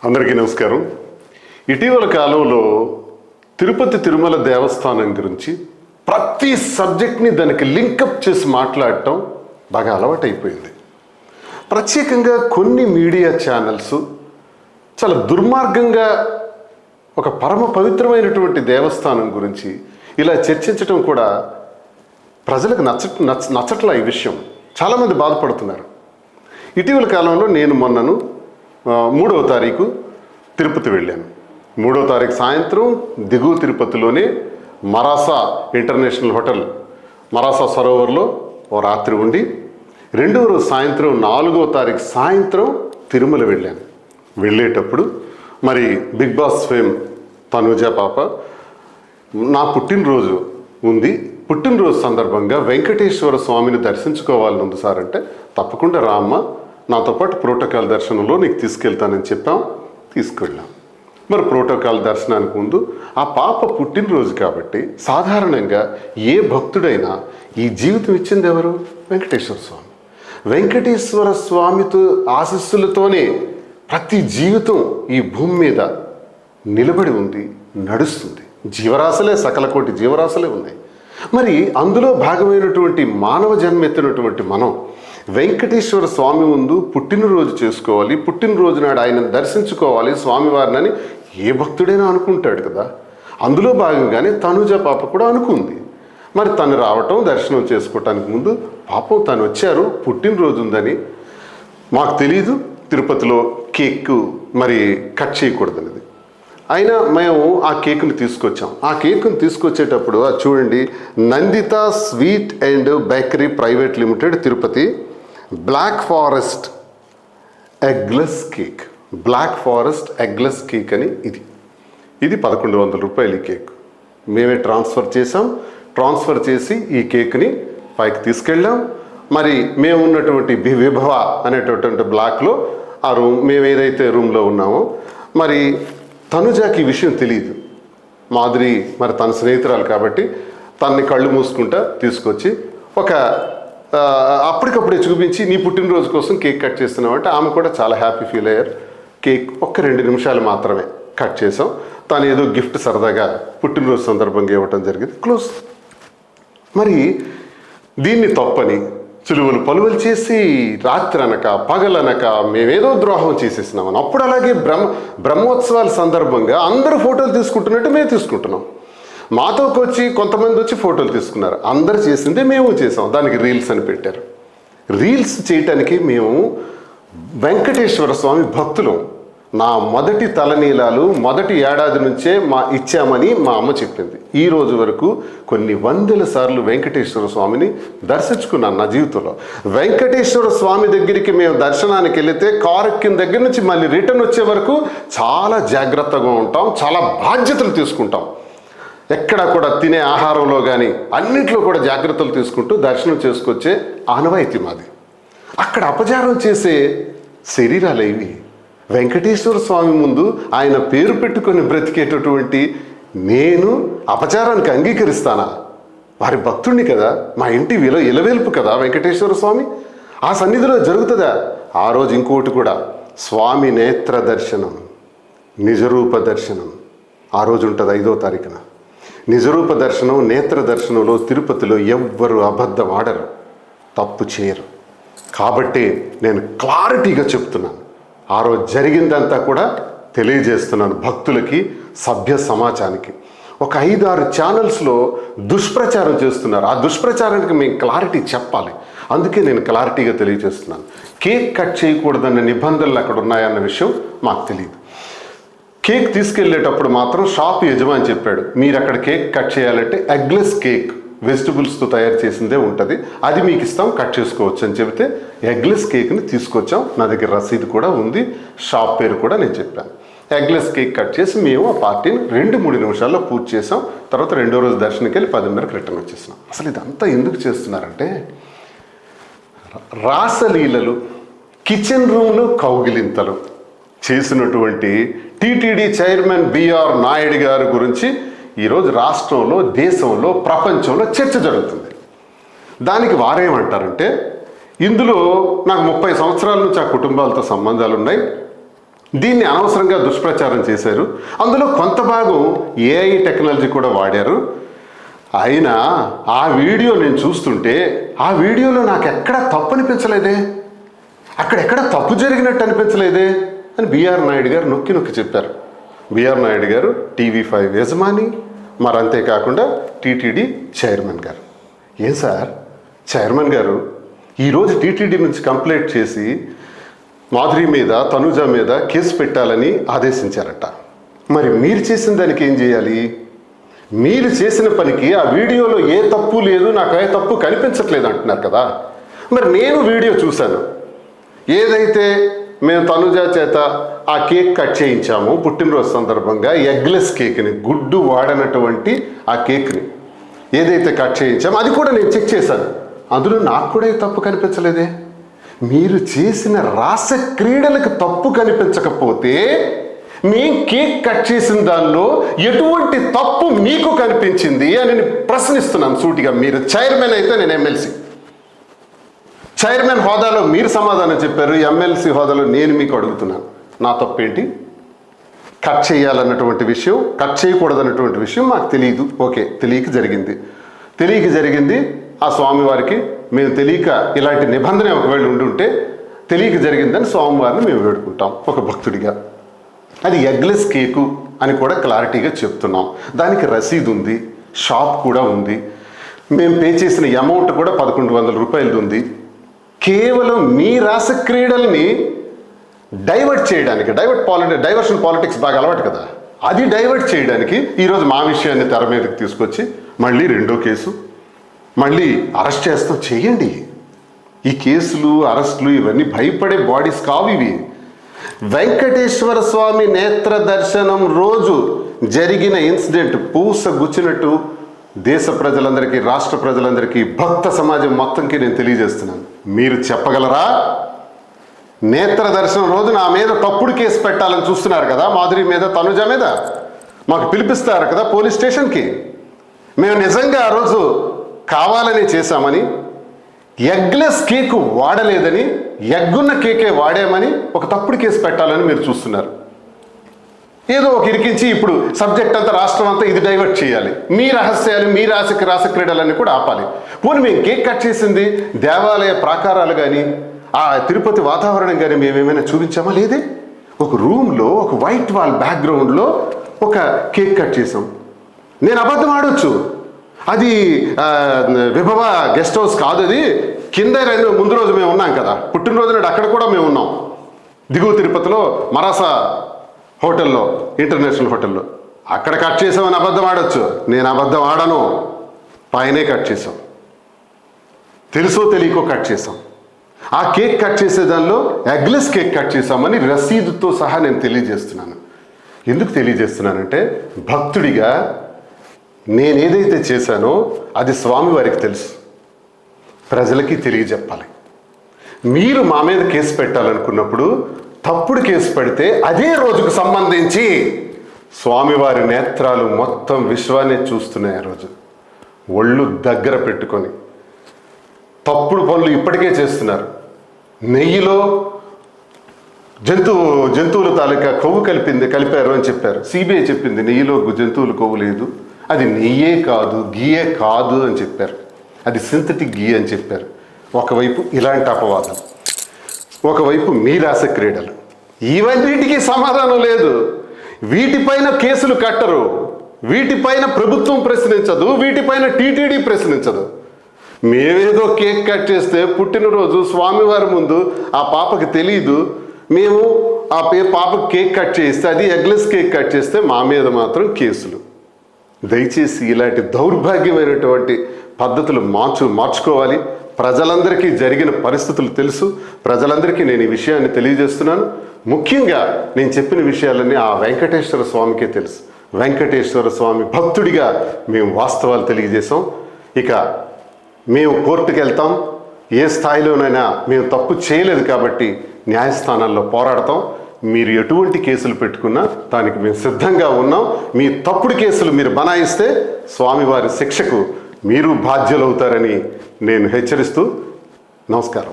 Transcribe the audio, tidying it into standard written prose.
అందరికీ నమస్కారం. ఇటీవల కాలంలో తిరుపతి తిరుమల దేవస్థానం గురించి ప్రతి సబ్జెక్ట్ని దానికి లింకప్ చేసి మాట్లాడటం బాగా అలవాటైపోయింది. ప్రత్యేకంగా కొన్ని మీడియా ఛానల్స్ చాలా దుర్మార్గంగా ఒక పరమ పవిత్రమైనటువంటి దేవస్థానం గురించి ఇలా చర్చించడం కూడా ప్రజలకు నచ్చట్లా. ఈ విషయం చాలామంది బాధపడుతున్నారు. ఇటీవల కాలంలో నేను మొన్నను 3వ తారీఖు తిరుపతి వెళ్ళాను. 3వ తారీఖు సాయంత్రం దిగువ తిరుపతిలోనే మరాసా ఇంటర్నేషనల్ హోటల్ మరాసా సరోవర్లో ఓ రాత్రి ఉండి 2వ రోజు సాయంత్రం 4వ తారీఖు సాయంత్రం తిరుమల వెళ్ళాను. వెళ్ళేటప్పుడు మరి బిగ్ బాస్ ఫేమ్ తనుజ పాప నా పుట్టినరోజు ఉంది, పుట్టినరోజు సందర్భంగా వెంకటేశ్వర స్వామిని దర్శించుకోవాలని ఉంది సార్ అంటే, తప్పకుండా రామ్మ, నాతో పాటు ప్రోటోకాల్ దర్శనంలో నీకు తీసుకెళ్తానని చెప్పాం. తీసుకెళ్ళాం. మరి ప్రోటోకాల్ దర్శనానికి ముందు ఆ పాప పుట్టినరోజు కాబట్టి సాధారణంగా ఏ భక్తుడైనా ఈ జీవితం ఇచ్చింది ఎవరు? వెంకటేశ్వర స్వామి. వెంకటేశ్వర స్వామితో ఆశీస్సులతోనే ప్రతి జీవితం ఈ భూమి మీద నిలబడి ఉంది, నడుస్తుంది. జీవరాశులే, సకల కోటి జీవరాశులే ఉన్నాయి. మరి అందులో భాగమైనటువంటి మానవ జన్మెత్తినటువంటి మనం వెంకటేశ్వర స్వామి ముందు పుట్టినరోజు చేసుకోవాలి, పుట్టినరోజు నాడు ఆయనను దర్శించుకోవాలి స్వామివారిని అని ఏ భక్తుడైనా అనుకుంటాడు కదా. అందులో భాగంగానే తనుజ పాప కూడా అనుకుంది. మరి తను రావటం, దర్శనం చేసుకోవటానికి ముందు పాపం తను వచ్చారు, పుట్టినరోజు ఉందని మాకు తెలీదు. తిరుపతిలో కేక్ మరి కట్ చేయకూడదనేది. అయినా మేము ఆ కేక్ని తీసుకొచ్చాం. ఆ కేక్ని తీసుకొచ్చేటప్పుడు అది చూడండి, Nanditha sweet and bakery private limited Tirupati black forest eggless cake, black forest eggless cake అని ఇది 1100 రూపాయలు ఈ కేక్. మేమే ట్రాన్స్ఫర్ చేసాం. ట్రాన్స్ఫర్ చేసి ఈ కేక్ని పైకి తీసుకెళ్ళాం. మరి మేము ఉన్నటువంటి విభవ అనేటటువంటి బ్లాక్లో ఆ రూమ్, మేము ఏదైతే రూమ్లో ఉన్నామో, మరి తనుజాకి ఈ విషయం తెలియదు. మాధురి మరి తన స్నేహితురాలు కాబట్టి తనని కళ్ళు మూసుకుంటా తీసుకొచ్చి ఒక అప్పటికప్పుడే చూపించి, నీ పుట్టినరోజు కోసం కేక్ కట్ చేస్తున్నావు అంటే ఆమె కూడా చాలా హ్యాపీ ఫీల్ అయ్యారు. కేక్ ఒక్క 2 నిమిషాలు మాత్రమే కట్ చేసాం. తను ఏదో గిఫ్ట్ సరదాగా పుట్టినరోజు సందర్భంగా ఇవ్వటం జరిగింది. క్లోజ్. మరి దీన్ని తప్పని సులువులు పలువులు చేసి రాత్రి అనక పగలనక మేమేదో ద్రోహం చేసేసినామని, అప్పుడు అలాగే బ్రహ్మోత్సవాల సందర్భంగా అందరూ ఫోటోలు తీసుకుంటున్నట్టు మేము తీసుకుంటున్నాం. మాతోకి వచ్చి కొంతమంది వచ్చి ఫోటోలు తీసుకున్నారు. అందరు చేసిందే మేము చేసాం. దానికి రీల్స్ అని పెట్టారు. రీల్స్ చేయటానికి మేము వెంకటేశ్వర స్వామి భక్తులం. నా మొదటి తలనీలాలు మొదటి ఏడాది నుంచే ఇచ్చామని మా అమ్మ చెప్పింది. ఈ రోజు వరకు కొన్ని వందల సార్లు వెంకటేశ్వర స్వామిని దర్శించుకున్నాను నా జీవితంలో. వెంకటేశ్వర స్వామి దగ్గరికి మేము దర్శనానికి వెళితే కారు ఎక్కిన దగ్గర నుంచి మళ్ళీ రిటర్న్ వచ్చే వరకు చాలా జాగ్రత్తగా ఉంటాం, చాలా బాధ్యతలు తీసుకుంటాం. ఎక్కడ కూడా తినే ఆహారంలో కానీ అన్నింటిలో కూడా జాగ్రత్తలు తీసుకుంటూ దర్శనం చేసుకొచ్చే ఆనవాయితీ మాది. అక్కడ అపచారం చేసే శరీరాలు ఇవి. వెంకటేశ్వర స్వామి ముందు ఆయన పేరు పెట్టుకొని బ్రతికేటటువంటి నేను అపచారానికి అంగీకరిస్తానా? వారి భక్తుడిని కదా, మా ఇంటి ఇలవేల్పు కదా వెంకటేశ్వర స్వామి. ఆ సన్నిధిలో జరుగుతుందా? ఆ రోజు ఇంకోటి కూడా, స్వామి నేత్ర దర్శనం, నిజరూప దర్శనం ఆ రోజు ఉంటుంది 5వ తారీఖున. నిజరూప దర్శనం, నేత్ర దర్శనంలో తిరుపతిలో ఎవ్వరు అబద్ధం ఆడరు, తప్పు చేయరు. కాబట్టి నేను క్లారిటీగా చెప్తున్నాను. ఆ రోజు జరిగిందంతా కూడా తెలియజేస్తున్నాను భక్తులకి, సభ్య సమాజానికి. ఒక 5-6 ఛానల్స్లో దుష్ప్రచారం చేస్తున్నారు. ఆ దుష్ప్రచారానికి మేము క్లారిటీ చెప్పాలి. అందుకే నేను క్లారిటీగా తెలియజేస్తున్నాను. కేక్ కట్ చేయకూడదన్న నిబంధనలు అక్కడ ఉన్నాయన్న విషయం మాకు తెలియదు. కేక్ తీసుకెళ్ళేటప్పుడు మాత్రం షాప్ యజమాని చెప్పాడు, మీరు అక్కడ కేక్ కట్ చేయాలంటే ఎగ్లెస్ కేక్, వెజిటబుల్స్తో తయారు చేసిందే ఉంటుంది, అది మీకు ఇస్తాం, కట్ చేసుకోవచ్చు అని చెబితే ఎగ్లెస్ కేక్ని తీసుకొచ్చాం. నా దగ్గర రసీదు కూడా ఉంది, షాప్ పేరు కూడా నేను చెప్పాను. ఎగ్లెస్ కేక్ కట్ చేసి మేము ఆ పార్టీని 2-3 నిమిషాల్లో పూర్తి చేసాం. తర్వాత 2వ రోజు దర్శనకి వెళ్ళి 10:30కి రిటర్న్ వచ్చేసినాం. అసలు ఇదంతా ఎందుకు చేస్తున్నారంటే, రాసలీలలు, కిచెన్ రూమ్లో కౌగిలింతలు చేసినటువంటి టీటీడీ చైర్మన్ బిఆర్ నాయుడు గారి గురించి ఈరోజు రాష్ట్రంలో, దేశంలో, ప్రపంచంలో చర్చ జరుగుతుంది. దానికి వారేమంటారంటే, ఇందులో నాకు 30 సంవత్సరాల నుంచి ఆ కుటుంబాలతో సంబంధాలు ఉన్నాయి, దీన్ని అనవసరంగా దుష్ప్రచారం చేశారు. అందులో కొంత భాగం ఏఐ టెక్నాలజీ కూడా వాడారు. అయినా ఆ వీడియో నేను చూస్తుంటే ఆ వీడియోలో నాకు ఎక్కడా తప్పు అనిపించలేదే, అక్కడెక్కడ తప్పు జరిగినట్టు అనిపించలేదే అని బిఆర్ నాయుడు గారు నొక్కి నొక్కి చెప్పారు. బిఆర్ నాయుడు గారు TV5 యజమాని, మరి అంతేకాకుండా టీటీడీ చైర్మన్ గారు. ఏం సార్ చైర్మన్ గారు ఈరోజు టీటీడీ నుంచి కంప్లైంట్ చేసి మాధురి మీద, తనుజ మీద కేసు పెట్టాలని ఆదేశించారట. మరి మీరు చేసిన దానికి ఏం చేయాలి? మీరు చేసిన పనికి ఆ వీడియోలో ఏ తప్పు లేదు, నాకు ఏ తప్పు కనిపించట్లేదు అంటున్నారు కదా. మరి నేను వీడియో చూశాను. ఏదైతే మేము తనుజ చేత ఆ కేక్ కట్ చేయించాము పుట్టినరోజు సందర్భంగా, ఎగ్లెస్ కేక్ని, గుడ్డు వాడనటువంటి ఆ కేక్ని ఏదైతే కట్ చేయించామో అది కూడా నేను చెక్ చేశాను. అందులో నాకు కూడా ఏ తప్పు కనిపించలేదే. మీరు చేసిన రాస క్రీడలకు తప్పు కనిపించకపోతే మేము కేక్ కట్ చేసిన దానిలో ఎటువంటి తప్పు మీకు కనిపించింది అని నేను ప్రశ్నిస్తున్నాను సూటిగా. మీరు చైర్మన్ అయితే నేను ఎమ్మెల్సీ. చైర్మన్ హోదాలో మీరు సమాధానం చెప్పారు, ఎమ్మెల్సీ హోదాలో నేను మీకు అడుగుతున్నాను, నా తప్పేంటి? కట్ చేయాలన్నటువంటి విషయం, కట్ చేయకూడదన్నటువంటి విషయం మాకు తెలియదు. ఓకే, తెలియక జరిగింది. ఆ స్వామివారికి మేము తెలియక ఇలాంటి నిబంధన ఒకవేళ ఉండుంటే తెలియక జరిగిందని స్వామివారిని మేము వేడుకుంటాం ఒక భక్తుడిగా. అది ఎగ్లెస్ కేకు అని కూడా క్లారిటీగా చెప్తున్నాం. దానికి రసీదు ఉంది, షాప్ కూడా ఉంది. మేము పే చేసిన అమౌంట్ కూడా 1100 రూపాయలు ఉంది. కేవలం మీ రాస క్రీడల్ని డైవర్ట్ చేయడానికి, డైవర్షన్ పాలిటిక్స్ బాగా అలవాటు కదా, అది డైవర్ట్ చేయడానికి ఈరోజు మా విషయాన్ని తెర మీదకి తీసుకొచ్చి మళ్ళీ రెండో కేసు, మళ్ళీ అరెస్ట్ చేస్తాం. చేయండి. ఈ కేసులు, అరెస్టులు ఇవన్నీ భయపడే బాడీస్ కావు ఇవి. వెంకటేశ్వర స్వామి నేత్ర దర్శనం రోజు జరిగిన ఇన్సిడెంట్ పూస గుచ్చినట్టు దేశ ప్రజలందరికీ, రాష్ట్ర ప్రజలందరికీ, భక్త సమాజం మొత్తంకి నేను తెలియజేస్తున్నాను. మీరు చెప్పగలరా? నేత్ర దర్శనం రోజు నా మీద తప్పుడు కేసు పెట్టాలని చూస్తున్నారు కదా, మాధురి మీద, తనుజ మీద. మాకు పిలిపిస్తారు కదా పోలీస్ స్టేషన్కి. మేము నిజంగా ఆ రోజు కావాలని చేశామని, ఎగ్లెస్ కేక్ వాడలేదని, ఎగ్గున్న కేకే వాడామని ఒక తప్పుడు కేసు పెట్టాలని మీరు చూస్తున్నారు. ఏదో ఒక ఇరికించి ఇప్పుడు సబ్జెక్ట్ అంతా, రాష్ట్రం అంతా ఇది డైవర్ట్ చేయాలి. మీ రహస్యాలు, మీ రాస క్రీడలన్నీ కూడా ఆపాలి. పోనీ మేము కేక్ కట్ చేసింది దేవాలయ ప్రాకారాలు కానీ, ఆ తిరుపతి వాతావరణం కానీ మేమేమైనా చూపించామా? లేదే. ఒక రూమ్లో, ఒక వైట్ వాల్ బ్యాక్గ్రౌండ్లో ఒక కేక్ కట్ చేసాం. నేను అబద్ధం ఆడొచ్చు, అది విభవ గెస్ట్ హౌస్ కాదు, అది కింద ముందు రోజు మేము ఉన్నాం కదా, పుట్టినరోజు నాడు అక్కడ కూడా మేము ఉన్నాం. దిగువ తిరుపతిలో మరాసా హోటల్లో, ఇంటర్నేషనల్ హోటల్లో అక్కడ కట్ చేసామని అబద్ధం ఆడొచ్చు. నేను అబద్ధం ఆడను. పైనే కట్ చేసాం, తెలుసో తెలియకో కట్ చేసాం. ఆ కేక్ కట్ చేసే దానిలో ఎగ్లెస్ కేక్ కట్ చేసామని రసీదుతో సహా నేను తెలియజేస్తున్నాను. ఎందుకు తెలియజేస్తున్నానంటే, భక్తుడిగా నేను ఏదైతే చేశానో అది స్వామివారికి తెలుసు, ప్రజలకి తెలియజెప్పాలి. మీరు మా మీద కేసు పెట్టాలనుకున్నప్పుడు తప్పుడు కేసు పెడితే అదే రోజుకు సంబంధించి స్వామివారి నేత్రాలు మొత్తం విశ్వాన్ని చూస్తున్నాయి. ఆ రోజు ఒళ్ళు దగ్గర పెట్టుకొని తప్పుడు పనులు ఇప్పటికే చేస్తున్నారు. నెయ్యిలో జంతువుల తాలూకా కొవ్వు కలిపారు అని చెప్పారు. సిబిఐ చెప్పింది నెయ్యిలో జంతువుల కొవ్వు లేదు, అది నెయ్యే కాదు, గీయే కాదు అని చెప్పారు. అది సింథటిక్ గీ అని చెప్పారు. ఒకవైపు ఇలాంటి అపవాదం, ఒకవైపు మీ రాస క్రీడలు. ఇవన్నిటికీ సమాధానం లేదు. వీటిపైన కేసులు కట్టరు, వీటిపైన ప్రభుత్వం ప్రశ్నించదు, వీటిపైన టీటీడీ ప్రశ్నించదు. మేమేదో కేక్ కట్ చేస్తే పుట్టినరోజు స్వామివారి ముందు ఆ పాపకి తెలియదు, మేము ఆ పాపకి కేక్ కట్ చేస్తే, అది ఎగ్లెస్ కేక్ కట్ చేస్తే మా మీద మాత్రం కేసులు. దయచేసి ఇలాంటి దౌర్భాగ్యమైనటువంటి పద్ధతులు మార్చుకోవాలి. ప్రజలందరికీ జరిగిన పరిస్థితులు తెలుసు, ప్రజలందరికీ నేను ఈ విషయాన్ని తెలియజేస్తున్నాను. ముఖ్యంగా నేను చెప్పిన విషయాలన్నీ ఆ వెంకటేశ్వర స్వామికే తెలుసు. వెంకటేశ్వర స్వామి భక్తుడిగా మేము వాస్తవాలు తెలియజేసాం. ఇక మేము కోర్టుకు వెళ్తాం. ఏ స్థాయిలోనైనా మేము తప్పు చేయలేదు కాబట్టి న్యాయస్థానాల్లో పోరాడతాం. మీరు ఎటువంటి కేసులు పెట్టుకున్నా దానికి మేము సిద్ధంగా ఉన్నాం. మీ తప్పుడు కేసులు మీరు బనాయిస్తే స్వామివారి శిక్షకు మీరు బాధ్యులవుతారని నేను హెచ్చరిస్తూ నమస్కారం.